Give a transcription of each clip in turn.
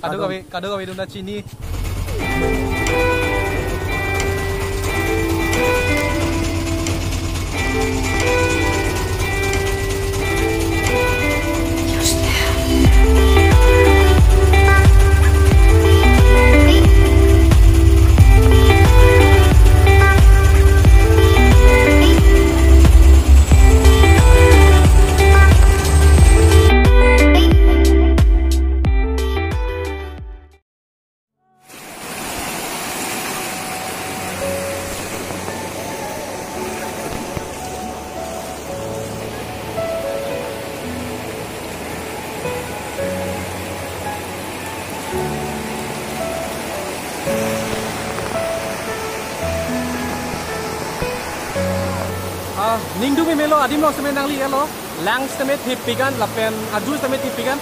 kado kami dum na chini Ningdu mi melo adim lo semen nangli elo lang semen tipikan lapen aju semen tipikan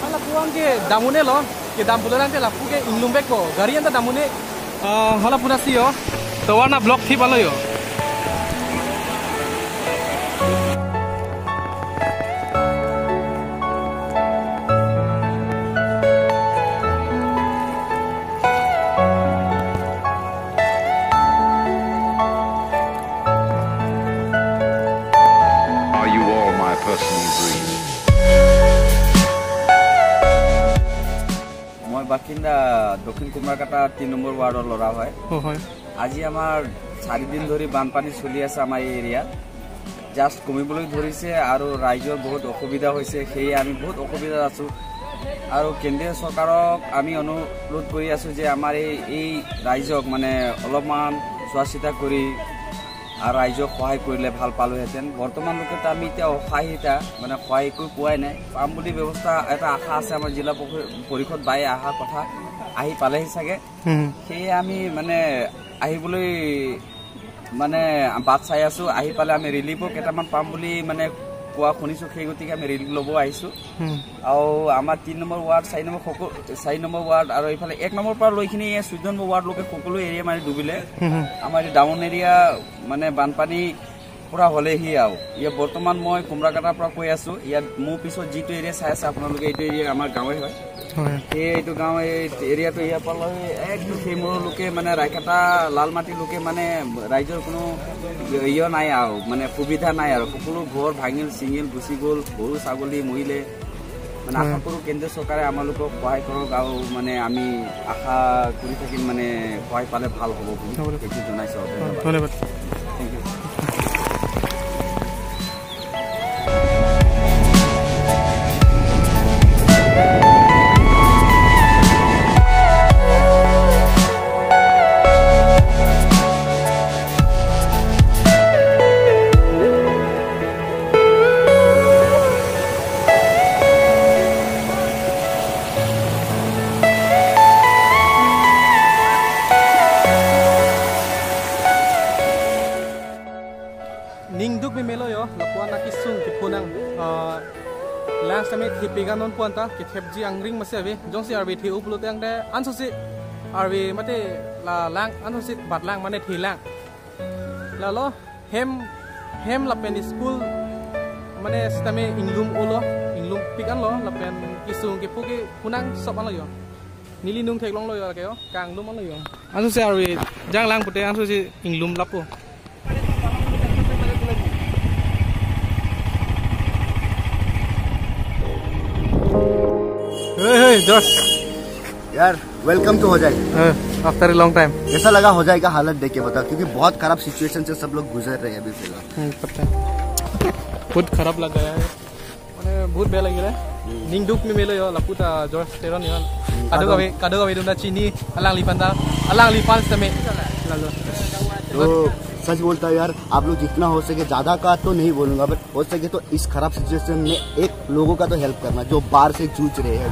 ala puang ke damune lo ke dam pulang ke lapu ke inlumbek ko gari anta damune hala puna sio tawarna block thi balo yo বাকিন্দা দক্ষিণ কুমারকাটা ৩ number ওয়াৰ্ডৰ লৰা হয় আজি আমাৰ 4 দিন ধৰি বানপানী চলি আছে আমাৰ এই এৰিয়া জাস্ট কমিবলৈ ধৰিছে আৰু ৰাইজৰ বহুত অসুবিধা হৈছে সেই আমি বহুত অসুবিধা আছো আৰু কেন্দ্ৰীয় চৰকাৰক আমি অনুৰোধ কৰি আছো যে আমাৰ এই ৰাইজক মানে অলপমান চোৱাচিতা কৰি আৰ ৰাইজক সহায় কৰলে ভাল পালোহেঁতেন বৰ্তমান লোকে তো আমি এটা সহায়িতা মানে সহায় কৰে পোৱাই নাই পাম বুলি ব্যৱস্থা এটা আশা আছে আমাৰ জিলা পৰিষদ বাই আহা কথা আহি পালেহি চাগে সেই আমি মানে আহিবলৈ মানে বাট চাই আছো আহি পালে আমি রিলিফও কেইটামান পাম বুলি মানে কোৱা শুনিছো সেই গতিকে আমি ৰিলিফ ল'ব আহিছো আৰু আমাৰ 3 নম্বৰ ওয়াৰ্ড 4 নম্বৰ ওয়াৰ্ড আৰু এইফালে 1 নম্বৰ পৰা লৈখিনি 14 নম্বৰ ওয়াৰ্ড লোকে সকলো এৰিয়া মানে ডুবিলে আমাৰ ডাউন এৰিয়া মানে বানপানী পুৰা হলেহি আও ইয়া বৰ্তমান মই কুমৰাকাটাৰ পৰা কৈ আছো ইয়াত মোৰ পিছত যিটো এৰিয়া চাই আছে আপোনালোকে এইটো এৰিয়া আমাৰ গাঁৱে হয় এইটো গাঁও এৰিয়াটো ইয়াৰ পৰা একদম সেইমূৰৰ লোকে মানে ৰাইকাটা লালমাটি লোকে মানে ৰাইজৰ কোনো ইয়ে নাই আৰু মানে সুবিধা নাই আৰু সকলো ঘৰ ভাঙিল চিঙিল গুচি গ'ল গৰু ছাগলী মৰিলে মানে আশা কৰোঁ কেন্দ্ৰীয় চৰকাৰে আমালোকক সহায় কৰক আৰু মানে আমি আশা কৰি থাকিম মানে সহায় পালে ভাল হ'ব বুলি সেইটো জনাইছো ধন্যবাদ thank you Ningduk mi melo yo lapuan na kisung kipunang lang sa mit hipigan non puanta kithepji angring masabi jong si arbi thi uplote ang de ansosi arbi mate la lang ansosi batlang mane thilang lalo hem lapen school mane stame inglum pikan lo lapen kisung kipuki punang sopan lo yo nili nung theklong lo yo ke yo kang lum lo yo ansosi arbi jang lang pute ansosi inglum lapu Hey Josh यार welcome तो हो जाए after a long time ऐसा लगा हो जाएगा हालत देख के बता क्योंकि बहुत खराब सिचुएशन से सब लोग गुजर रहे हैं अभी फिलहाल पता है बहुत खराब लग गया है माने बहुत बेला लग रहा है निंगदुक में मेलो यो लापुता जॉर्ज टेरन यो kado kami dum na chini alang lipan समय तो सच बोलता है यार आप लोग जितना हो सके ज्यादा का तो नहीं बोलूंगा बट हो सके तो इस खराब सिचुएशन में एक लोगों का तो हेल्प करना जो बाहर से जूझ रहे हैं